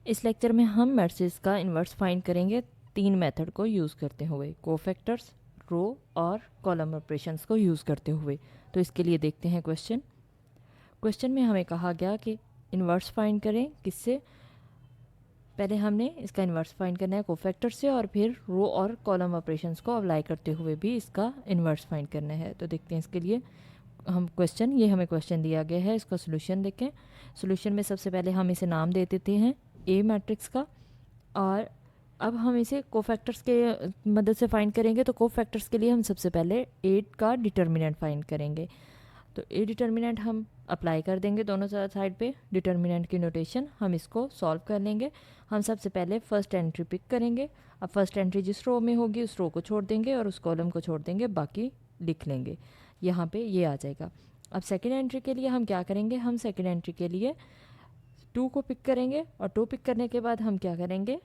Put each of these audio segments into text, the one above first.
इस लेक्चर में हम मैट्रिक्स का इन्वर्स फाइंड करेंगे तीन मेथड को यूज़ करते हुए, कोफैक्टर्स, रो और कॉलम ऑपरेशंस को यूज़ करते हुए। तो इसके लिए देखते हैं क्वेश्चन। क्वेश्चन में हमें कहा गया कि इन्वर्स फाइंड करें किससे। पहले हमने इसका इन्वर्स फाइंड करना है कोफैक्टर से और फिर रो और कॉलम ऑपरेशंस को अप्लाई करते हुए भी इसका इन्वर्स फाइंड करना है। तो देखते हैं इसके लिए हम क्वेश्चन, ये हमें क्वेश्चन दिया गया है, इसका सोल्यूशन देखें। सोल्यूशन में सबसे पहले हम इसे नाम दे देते हैं ए मैट्रिक्स का, और अब हम इसे कोफैक्टर्स के मदद से फाइंड करेंगे। तो कोफैक्टर्स के लिए हम सबसे पहले 8 का डिटर्मिनेंट फाइंड करेंगे। तो ए डिटर्मिनेंट हम अप्लाई कर देंगे दोनों साइड पे। डिटर्मिनेंट की नोटेशन हम इसको सॉल्व कर लेंगे। हम सबसे पहले फर्स्ट एंट्री पिक करेंगे। अब फर्स्ट एंट्री जिस रो में होगी उस रो को छोड़ देंगे और उस कॉलम को छोड़ देंगे, बाकी लिख लेंगे। यहाँ पे ये आ जाएगा। अब सेकेंड एंट्री के लिए हम क्या करेंगे, हम सेकेंड एंट्री के लिए 2 को पिक करेंगे और 2 पिक करने के बाद हम क्या करेंगे,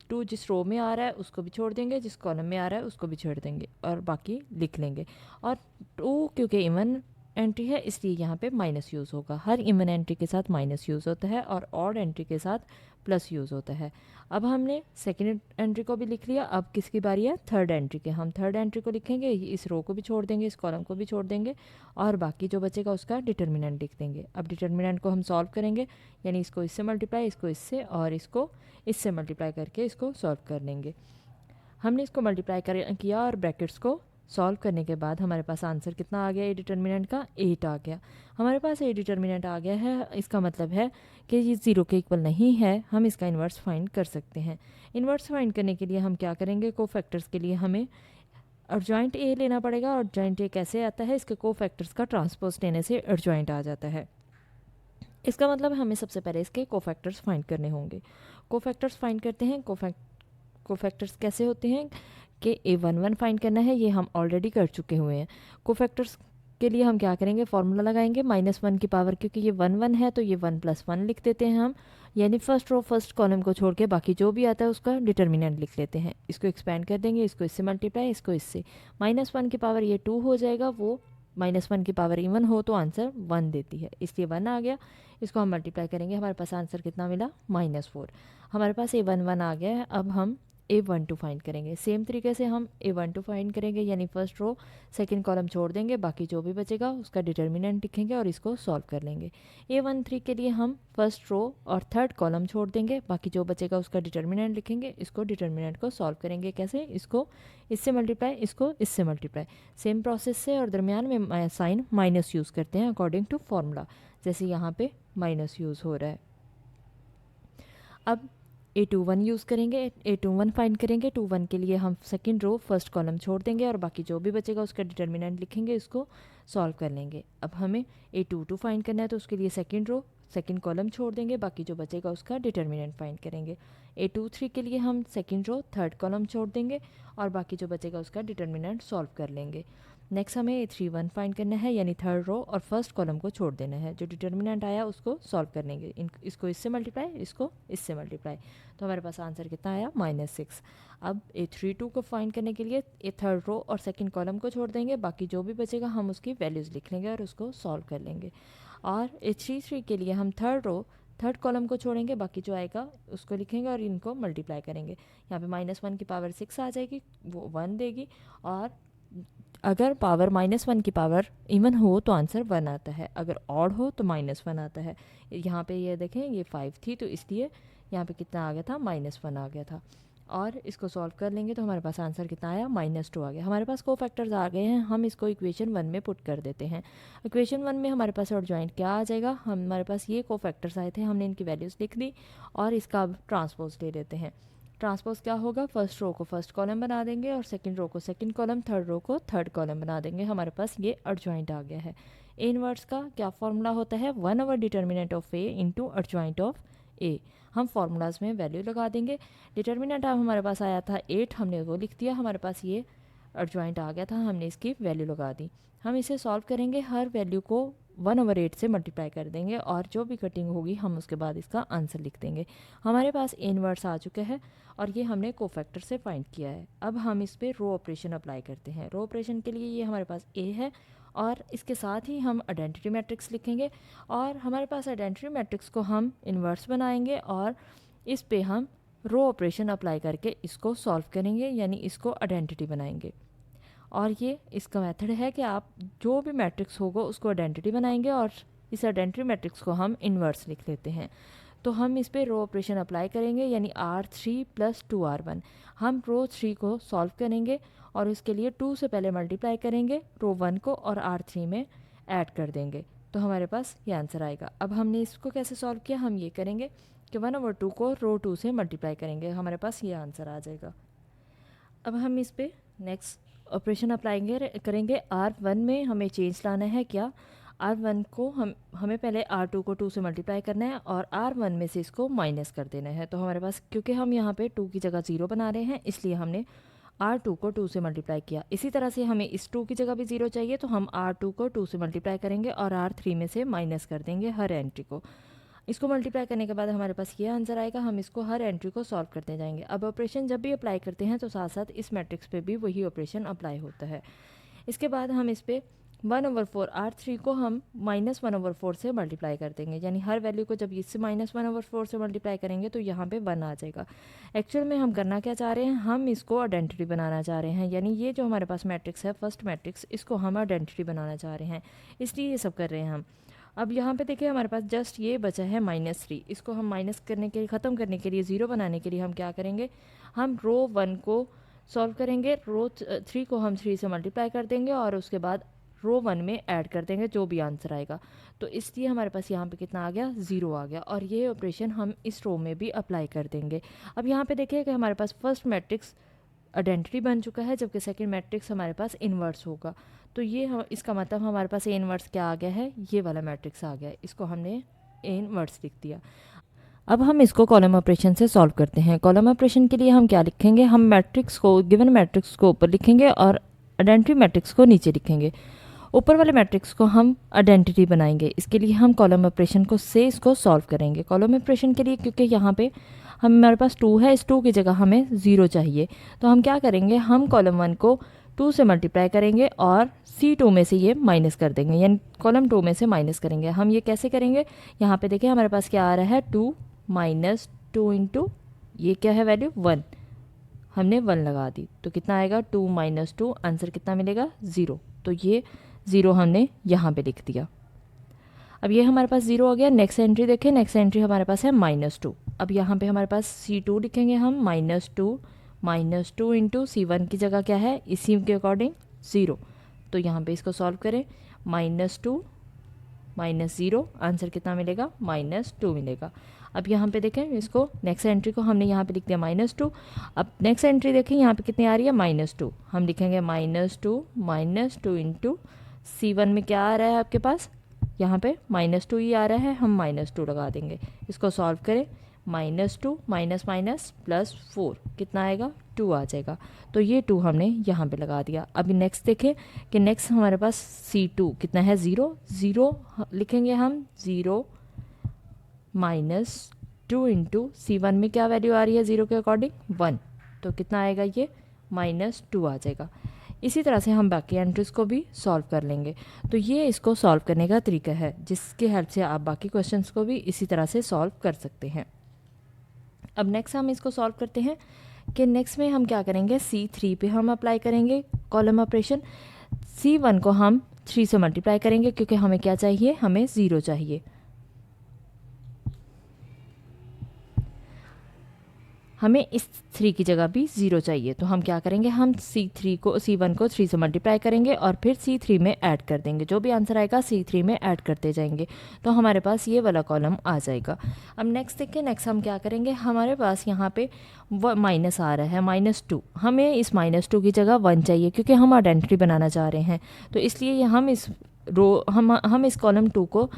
2 जिस रो में आ रहा है उसको भी छोड़ देंगे, जिस कॉलम में आ रहा है उसको भी छोड़ देंगे और बाकी लिख लेंगे। और 2 क्योंकि इवन एंट्री है इसलिए यहाँ पे माइनस यूज़ होगा। हर इवन एंट्री के साथ माइनस यूज़ होता है और ऑड एंट्री के साथ प्लस यूज़ होता है। अब हमने सेकेंड एंट्री को भी लिख लिया। अब किसकी बारी है, थर्ड एंट्री के। हम थर्ड एंट्री को लिखेंगे, इस रो को भी छोड़ देंगे, इस कॉलम को भी छोड़ देंगे और बाकी जो बचेगा उसका डिटर्मिनेंट लिख देंगे। अब डिटर्मिनेंट को हम सॉल्व करेंगे, यानी इसको इससे मल्टीप्लाई, इसको इससे और इसको इससे मल्टीप्लाई करके इसको सॉल्व कर लेंगे। हमने इसको मल्टीप्लाई किया और ब्रैकेट्स को सॉल्व करने के बाद हमारे पास आंसर कितना आ गया, ए डिटर्मिनेंट का 8 आ गया। हमारे पास ए डिटर्मिनेंट आ गया है, इसका मतलब है कि ये 0 के इक्वल नहीं है। हम इसका इन्वर्स फाइंड कर सकते हैं। इन्वर्स फाइंड करने के लिए हम क्या करेंगे, कोफैक्टर्स के लिए हमें एडजॉइंट ए लेना पड़ेगा। और एडजॉइंट ए कैसे आता है, इसके कोफैक्टर्स का ट्रांसपोज लेने से एडजॉइंट आ जाता है। इसका मतलब हमें सबसे पहले इसके कोफैक्टर्स फाइंड करने होंगे। कोफैक्टर्स फाइंड करते हैं। कोफैक्टर्स कैसे होते हैं कि A11 फाइंड करना है, ये हम ऑलरेडी कर चुके हुए हैं। कोफैक्टर्स के लिए हम क्या करेंगे, फॉर्मूला लगाएंगे -1 की पावर, क्योंकि ये 1 1 है तो ये 1 + 1 लिख देते हैं हम, यानी फर्स्ट रो फर्स्ट कॉलम को छोड़ के बाकी जो भी आता है उसका डिटर्मिनेंट लिख लेते हैं। इसको एक्सपेंड कर देंगे, इसको इससे मल्टीप्लाई, इसको इससे। -1 की पावर ये 2 हो जाएगा, वो -1 की पावर इवन हो तो आंसर 1 देती है, इसलिए 1 आ गया। इसको हम मल्टीप्लाई करेंगे, हमारे पास आंसर कितना मिला, -4। हमारे पास A11 आ गया है। अब हम A12 फाइंड करेंगे। सेम तरीके से हम A12 फाइंड करेंगे, यानी फर्स्ट रो सेकंड कॉलम छोड़ देंगे, बाकी जो भी बचेगा उसका डिटर्मिनेंट लिखेंगे और इसको सॉल्व कर लेंगे। A13 के लिए हम फर्स्ट रो और थर्ड कॉलम छोड़ देंगे, बाकी जो बचेगा उसका डिटर्मिनेंट लिखेंगे, इसको डिटर्मिनेंट को सॉल्व करेंगे। कैसे, इसको इससे मल्टीप्लाई, इसको इससे मल्टीप्लाई, सेम प्रोसेस से। और दरमियान में साइन माइनस यूज़ करते हैं अकॉर्डिंग टू फॉर्मूला, जैसे यहाँ पे माइनस यूज़ हो रहा है। अब A21 यूज़ करेंगे, A21 फाइंड करेंगे। 21 के लिए हम सेकंड रो फर्स्ट कॉलम छोड़ देंगे और बाकी जो भी बचेगा उसका डिटर्मिनेंट लिखेंगे, इसको सॉल्व कर लेंगे। अब हमें A22 फाइंड करना है, तो उसके लिए सेकंड रो सेकंड कॉलम छोड़ देंगे, बाकी जो बचेगा उसका डिटर्मिनेंट फाइंड करेंगे। A23 के लिए हम सेकंड रो थर्ड कॉलम छोड़ देंगे और बाकी जो बचेगा उसका डिटर्मिनेंट सॉल्व कर लेंगे। नेक्स्ट हमें A31 फाइंड करना है, यानी थर्ड रो और फर्स्ट कॉलम को छोड़ देना है। जो डिटर्मिनेंट आया उसको सॉल्व कर लेंगे, इसको इससे मल्टीप्लाई, इसको इससे मल्टीप्लाई, तो हमारे पास आंसर कितना आया, -6। अब A32 को फाइंड करने के लिए ए थर्ड रो और सेकंड कॉलम को छोड़ देंगे, बाकी जो भी बचेगा हम उसकी वैल्यूज़ लिख लेंगे और उसको सॉल्व कर लेंगे। और A33 के लिए हम थर्ड रो थर्ड कॉलम को छोड़ेंगे, बाकी जो आएगा उसको लिखेंगे और इनको मल्टीप्लाई करेंगे। यहाँ पे -1 की पावर 6 आ जाएगी, वो 1 देगी। और अगर पावर -1 की पावर इवन हो तो आंसर 1 आता है, अगर ऑड हो तो -1 आता है। यहाँ पे ये देखें, ये 5 थी तो इसलिए यहाँ पे कितना आ गया था, -1 आ गया था। और इसको सॉल्व कर लेंगे तो हमारे पास आंसर कितना आया, -2 आ गया। हमारे पास कोफैक्टर्स आ गए हैं, हम इसको इक्वेशन 1 में पुट कर देते हैं। इक्वेशन 1 में हमारे पास एडजॉइंट क्या आ जाएगा, हमारे पास ये कोफैक्टर्स आए थे, हमने इनकी वैल्यूज़ लिख दी और इसका अब ट्रांसपोज ले लेते हैं। ट्रांसपोज क्या होगा, फर्स्ट रो को फर्स्ट कॉलम बना देंगे और सेकंड रो को सेकंड कॉलम, थर्ड रो को थर्ड कॉलम बना देंगे। हमारे पास ये एडजॉइंट आ गया है। ए इनवर्स का क्या फॉर्मूला होता है, 1/, determinant of A into adjoint of A. हम फार्मूलाज में वैल्यू लगा देंगे। डिटर्मिनेंट अब हमारे पास आया था 8, हमने वो लिख दिया। हमारे पास ये एडजॉइंट आ गया था, हमने इसकी वैल्यू लगा दी। हम इसे सॉल्व करेंगे, हर वैल्यू को 1/8 से मल्टीप्लाई कर देंगे और जो भी कटिंग होगी हम उसके बाद इसका आंसर लिख देंगे। हमारे पास ए इनवर्स आ चुका है और ये हमने कोफैक्टर से फाइंड किया है। अब हम इस पर रो ऑपरेशन अप्लाई करते हैं। रो ऑपरेशन के लिए ये हमारे पास ए है और इसके साथ ही हम आइडेंटिटी मैट्रिक्स लिखेंगे और हमारे पास आइडेंटिटी मैट्रिक्स को हम इन्वर्स बनाएंगे और इस पे हम रो ऑपरेशन अप्लाई करके इसको सॉल्व करेंगे, यानी इसको आइडेंटिटी बनाएंगे। और ये इसका मेथड है कि आप जो भी मैट्रिक्स होगा उसको आइडेंटिटी बनाएंगे और इस आइडेंटिटी मैट्रिक्स को हम इन्वर्स लिख लेते हैं। तो हम इस पे रो ऑपरेशन अप्लाई करेंगे, यानी R3 + 2R1। हम रो 3 को सॉल्व करेंगे और इसके लिए 2 से पहले मल्टीप्लाई करेंगे रो 1 को और R3 में ऐड कर देंगे, तो हमारे पास ये आंसर आएगा। अब हमने इसको कैसे सॉल्व किया, हम ये करेंगे कि 1/2 को रो 2 से मल्टीप्लाई करेंगे, हमारे पास ये आंसर आ जाएगा। अब हम इस पे नेक्स्ट ऑपरेशन अप्लाई करेंगे। R1 में हमें चेंज लाना है क्या, R1 को हमें पहले R2 को 2 से मल्टीप्लाई करना है और R1 में से इसको माइनस कर देना है। तो हमारे पास, क्योंकि हम यहाँ पे 2 की जगह 0 बना रहे हैं, इसलिए हमने R2 को 2 से मल्टीप्लाई किया। इसी तरह से हमें इस 2 की जगह भी 0 चाहिए, तो हम R2 को 2 से मल्टीप्लाई करेंगे और R3 में से माइनस कर देंगे हर एंट्री को। इसको मल्टीप्लाई करने के बाद हमारे पास ये आंसर आएगा। हम इसको हर एंट्री को सॉल्व करते जाएंगे। अब ऑपरेशन जब भी अप्लाई करते हैं तो साथ साथ इस मैट्रिक्स पे भी वही ऑपरेशन अप्लाई होता है। इसके बाद हम इस पे 1/4 R3 को हम -1/4 से मल्टीप्लाई कर देंगे, यानी हर वैल्यू को जब इससे -1/4 से मल्टीप्लाई करेंगे तो यहाँ पे 1 आ जाएगा। एक्चुअल में हम करना क्या चाह रहे हैं, हम इसको आइडेंटिटी बनाना चाह रहे हैं, यानी ये जो हमारे पास मैट्रिक्स है फर्स्ट मैट्रिक्स, इसको हम आइडेंटिटी बनाना चाह रहे हैं, इसलिए ये सब कर रहे हैं हम। अब यहाँ पे देखिए हमारे पास जस्ट ये बचा है -3। इसको हम माइनस करने के लिए, ख़त्म करने के लिए, 0 बनाने के लिए हम क्या करेंगे, हम रो 1 को सॉल्व करेंगे, रो 3 को हम 3 से मल्टीप्लाई कर देंगे और उसके बाद रो 1 में ऐड कर देंगे जो भी आंसर आएगा। तो इसलिए हमारे पास यहाँ पे कितना आ गया, 0 आ गया। और ये ऑपरेशन हम इस रो में भी अप्लाई कर देंगे। अब यहाँ पे देखिए कि हमारे पास फर्स्ट मैट्रिक्स आइडेंटिटी बन चुका है, जबकि सेकंड मैट्रिक्स हमारे पास इन्वर्स होगा। तो ये इसका मतलब हमारे पास ए इन्वर्स क्या आ गया है, ये वाला मैट्रिक्स आ गया है, इसको हमने ए इन्वर्स लिख दिया। अब हम इसको कॉलम ऑपरेशन से सॉल्व करते हैं। कॉलम ऑपरेशन के लिए हम क्या लिखेंगे, हम मैट्रिक्स को, गिवन मैट्रिक्स को ऊपर लिखेंगे और आइडेंटिटी मैट्रिक्स को नीचे लिखेंगे। ऊपर वाले मैट्रिक्स को हम आइडेंटिटी बनाएंगे, इसके लिए हम कॉलम ऑपरेशन को से इसको सॉल्व करेंगे। कॉलम ऑपरेशन के लिए क्योंकि यहाँ पे हमारे पास 2 है, इस 2 की जगह हमें 0 चाहिए, तो हम क्या करेंगे, हम कॉलम 1 को 2 से मल्टीप्लाई करेंगे और C2 में से ये माइनस कर देंगे, यानी कॉलम 2 में से माइनस करेंगे। हम ये कैसे करेंगे, यहाँ पे देखिए हमारे पास क्या आ रहा है, 2 - 2 इंटू ये क्या है वैल्यू 1, हमने 1 लगा दी, तो कितना आएगा 2 - 2, आंसर कितना मिलेगा 0। तो ये 0 हमने यहाँ पे लिख दिया। अब ये हमारे पास 0 आ गया। नेक्स्ट एंट्री देखें, नेक्स्ट एंट्री हमारे पास है -2। अब यहाँ पे हमारे पास C2 लिखेंगे हम, -2 इंटू C1 की जगह क्या है, इसी के अकॉर्डिंग 0। तो यहाँ पे इसको सॉल्व करें, -2 - 0, आंसर कितना मिलेगा, -2 मिलेगा। अब यहाँ पे देखें इसको, नेक्स्ट एंट्री को हमने यहाँ पे लिख दिया -2। अब नेक्स्ट एंट्री देखें यहाँ पे कितनी आ रही है, -2। हम लिखेंगे -2 इंटू C1 में क्या आ रहा है आपके पास, यहाँ पे -2 ही आ रहा है, हम -2 लगा देंगे। इसको सॉल्व करें, -2 - +4 कितना आएगा, 2 आ जाएगा। तो ये 2 हमने यहाँ पे लगा दिया। अभी नेक्स्ट देखें कि नेक्स्ट हमारे पास C2 कितना है, 0 लिखेंगे हम, 0 - 2 इंटू C1 में क्या वैल्यू आ रही है 0 के अकॉर्डिंग, 1। तो कितना आएगा, ये -2 आ जाएगा। इसी तरह से हम बाकी एंट्रीज को भी सॉल्व कर लेंगे। तो ये इसको सॉल्व करने का तरीका है, जिसकी हेल्प से आप बाकी क्वेश्चंस को भी इसी तरह से सॉल्व कर सकते हैं। अब नेक्स्ट हम इसको सॉल्व करते हैं कि नेक्स्ट में हम क्या करेंगे, C3 पे हम अप्लाई करेंगे कॉलम ऑपरेशन। C1 को हम 3 से मल्टीप्लाई करेंगे, क्योंकि हमें क्या चाहिए, हमें 0 चाहिए। हमें इस 3 की जगह भी 0 चाहिए, तो हम क्या करेंगे, हम C1 को 3 से मल्टीप्लाई करेंगे और फिर C3 में ऐड कर देंगे। जो भी आंसर आएगा C3 में ऐड करते जाएंगे, तो हमारे पास ये वाला कॉलम आ जाएगा। अब नेक्स्ट देखिए, नेक्स्ट हम क्या करेंगे, हमारे पास यहाँ पे माइनस आ रहा है, -2। हमें इस -2 की जगह 1 चाहिए, क्योंकि हम आइडेंटिटी बनाना चाह रहे हैं। तो इसलिए हम इस कॉलम 2 को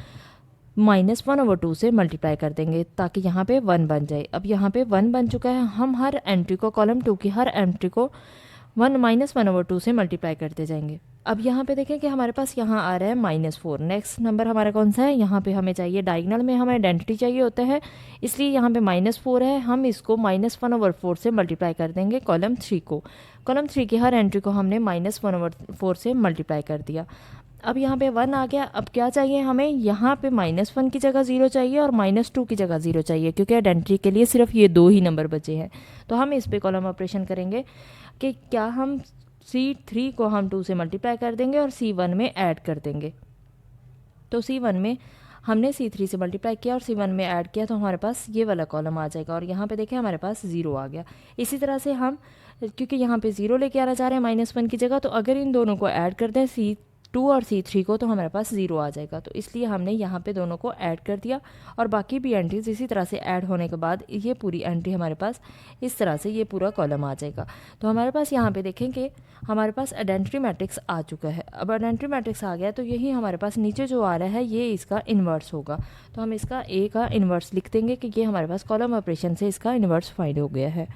-1/2 से मल्टीप्लाई कर देंगे, ताकि यहाँ पे 1 बन जाए। अब यहाँ पे 1 बन चुका है, हम हर एंट्री को, कॉलम 2 की हर एंट्री को -1/2 से मल्टीप्लाई करते जाएंगे। अब यहाँ पे देखें कि हमारे पास यहाँ आ रहा है -4। नेक्स्ट नंबर हमारा कौन सा है, यहाँ पे हमें चाहिए, डायगोनल में हमें आइडेंटिटी चाहिए होता है, इसलिए यहाँ पे -4 है। हम इसको -1/4 से मल्टीप्लाई कर देंगे कॉलम 3 को। कॉलम 3 की हर एंट्री को हमने -1/4 से मल्टीप्लाई कर दिया। अब यहाँ पे 1 आ गया। अब क्या चाहिए हमें, यहाँ पे -1 की जगह 0 चाहिए और -2 की जगह 0 चाहिए, क्योंकि आइडेंटिटी के लिए सिर्फ ये 2 ही नंबर बचे हैं। तो हम इस पे कॉलम ऑपरेशन करेंगे कि क्या हम C3 को हम 2 से मल्टीप्लाई कर देंगे और C1 में ऐड कर देंगे। तो C1 में हमने C3 से मल्टीप्लाई किया और C1 में ऐड किया, तो हमारे पास ये वाला कॉलम आ जाएगा और यहाँ पे देखें हमारे पास 0 आ गया। इसी तरह से हम, क्योंकि यहाँ पे 0 लेके आना चाह रहे हैं -1 की जगह, तो अगर इन दोनों को ऐड कर दें C2 और C3 को, तो हमारे पास 0 आ जाएगा। तो इसलिए हमने यहाँ पे दोनों को ऐड कर दिया और बाकी भी एंट्रीज इसी तरह से ऐड होने के बाद ये पूरी एंट्री हमारे पास इस तरह से ये पूरा कॉलम आ जाएगा। तो हमारे पास यहाँ पे देखें कि हमारे पास आइडेंटिटी मैट्रिक्स आ चुका है। अब आइडेंटिटी मैट्रिक्स आ गया तो यही हमारे पास नीचे जो आ रहा है ये इसका इन्वर्स होगा। तो हम इसका ए का इन्वर्स लिख देंगे कि ये हमारे पास कॉलम ऑपरेशन से इसका इन्वर्स फाइंड हो गया है।